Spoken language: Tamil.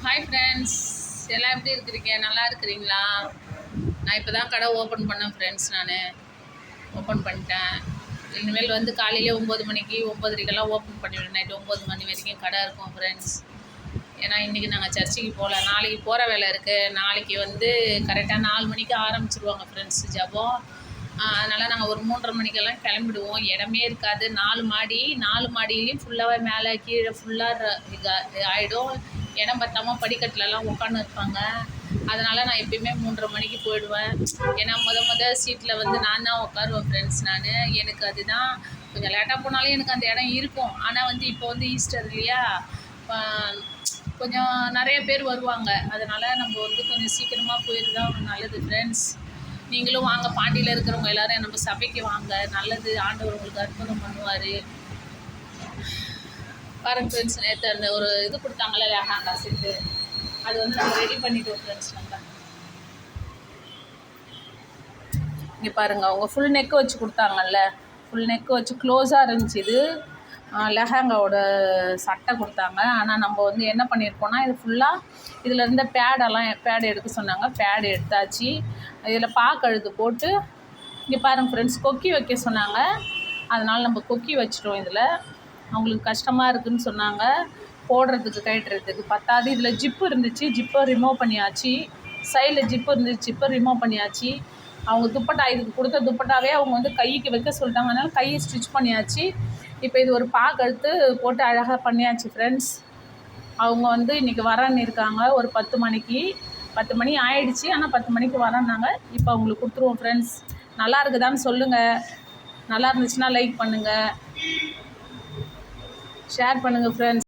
ஹாய் ஃப்ரெண்ட்ஸ், எல்லாம் எப்படி இருக்கிறீங்க? நல்லா இருக்கிறீங்களா? நான் இப்போ தான் கடை ஓப்பன் பண்ணேன் ஃப்ரெண்ட்ஸ். நான் ஓப்பன் பண்ணிட்டேன். இனிமேல் வந்து காலையிலே 9 மணிக்கு 9:30க்கெல்லாம் ஓப்பன் பண்ணிவிடுவேன். நைட்டு 9 மணி வரைக்கும் கடை இருக்கும் ஃப்ரெண்ட்ஸ். ஏன்னா இன்றைக்கி நாங்கள் சர்ச்சுக்கு போகல, நாளைக்கு போகிற வேலை இருக்குது. நாளைக்கு வந்து கரெக்டாக 4 மணிக்கு ஆரம்பிச்சிருவாங்க ஃப்ரெண்ட்ஸ் ஜபம். அதனால் நாங்கள் ஒரு 3:30 மணிக்கெல்லாம் கிளம்பிடுவோம். இடமே இருக்காது. 4 மாடியிலையும் ஃபுல்லாகவே மேலே கீழே ஃபுல்லாக ஆகிடும். இடம் பற்றாமல் படிக்கட்டிலலாம் உட்காந்து இருப்பாங்க. அதனால் நான் எப்பயுமே 3:30 மணிக்கு போயிடுவேன். ஏன்னா முத சீட்டில் வந்து நான் தான் உட்காருவேன் ஃப்ரெண்ட்ஸ். எனக்கு அதுதான் கொஞ்சம் லேட்டாக போனாலும் எனக்கு அந்த இடம் இருக்கும். ஆனால் வந்து இப்போ வந்து ஈஸ்டர் இல்லையா, கொஞ்சம் நிறைய பேர் வருவாங்க. அதனால் நம்ம வந்து கொஞ்சம் சீக்கிரமாக போயிட்டு தான் நல்லது ஃப்ரெண்ட்ஸ். நீங்களும் வாங்க, பாண்டியில் இருக்கிறவங்க எல்லோரும் நம்ம சபைக்கு வாங்க. நல்லது, ஆண்டவர் உங்களுக்கு அற்புதம் பண்ணுவார். பாருங்க ஃப்ரெண்ட்ஸ், நேற்று அந்த ஒரு இது கொடுத்தாங்கல்ல லெஹங்கா செட்டு, அது வந்து நம்ம ரெடி பண்ணிட்டோம் ஃப்ரெண்ட்ஸ். நம்ம இங்கே பாருங்கள், அவங்க ஃபுல் நெக்கு வச்சு கொடுத்தாங்கல்ல, ஃபுல் நெக்கு வச்சு க்ளோஸாக இருந்துச்சு. இது லெஹங்காவோட சட்டை கொடுத்தாங்க. ஆனால் நம்ம வந்து என்ன பண்ணியிருக்கோன்னா, இது ஃபுல்லாக இதில் இருந்த பேடு எடுக்க சொன்னாங்க. பேடு எடுத்தாச்சு. இதில் பாக்கழுத்து போட்டு இங்கே பாருங்கள் ஃப்ரெண்ட்ஸ், கொக்கி வைக்க சொன்னாங்க. அதனால் நம்ம கொக்கி வச்சிட்டோம். இதில் அவங்களுக்கு கஷ்டமாக இருக்குதுன்னு சொன்னாங்க போடுறதுக்கு, கட்டுறதுக்கு. பத்தாது இதில் ஜிப்பு இருந்துச்சு, ஜிப்பை ரிமூவ் பண்ணியாச்சு. சைடில் ஜிப்பு இருந்துச்சு, ஜிப்பை ரிமூவ் பண்ணியாச்சு. அவங்க துப்பட்டா, இதுக்கு கொடுத்த துப்பட்டாவே அவங்க வந்து கைக்கு வைக்க சொல்லிட்டாங்க. அதனால் கையை ஸ்டிச் பண்ணியாச்சு. இப்போ இது ஒரு பாக்கழுத்து போட்டு அழகாக பண்ணியாச்சு ஃப்ரெண்ட்ஸ். அவங்க வந்து இன்றைக்கி வரேன்னு இருக்காங்க ஒரு 10 மணிக்கு. 10 மணி ஆயிடுச்சு, ஆனால் 10 மணிக்கு வரேன்னாங்க. இப்போ அவங்களுக்கு கொடுத்துருவோம் ஃப்ரெண்ட்ஸ். நல்லா இருக்குதான்னு சொல்லுங்கள். நல்லா இருந்துச்சுன்னா லைக் பண்ணுங்கள், ஷேர் பண்ணுங்கள் ஃப்ரெண்ட்ஸ்.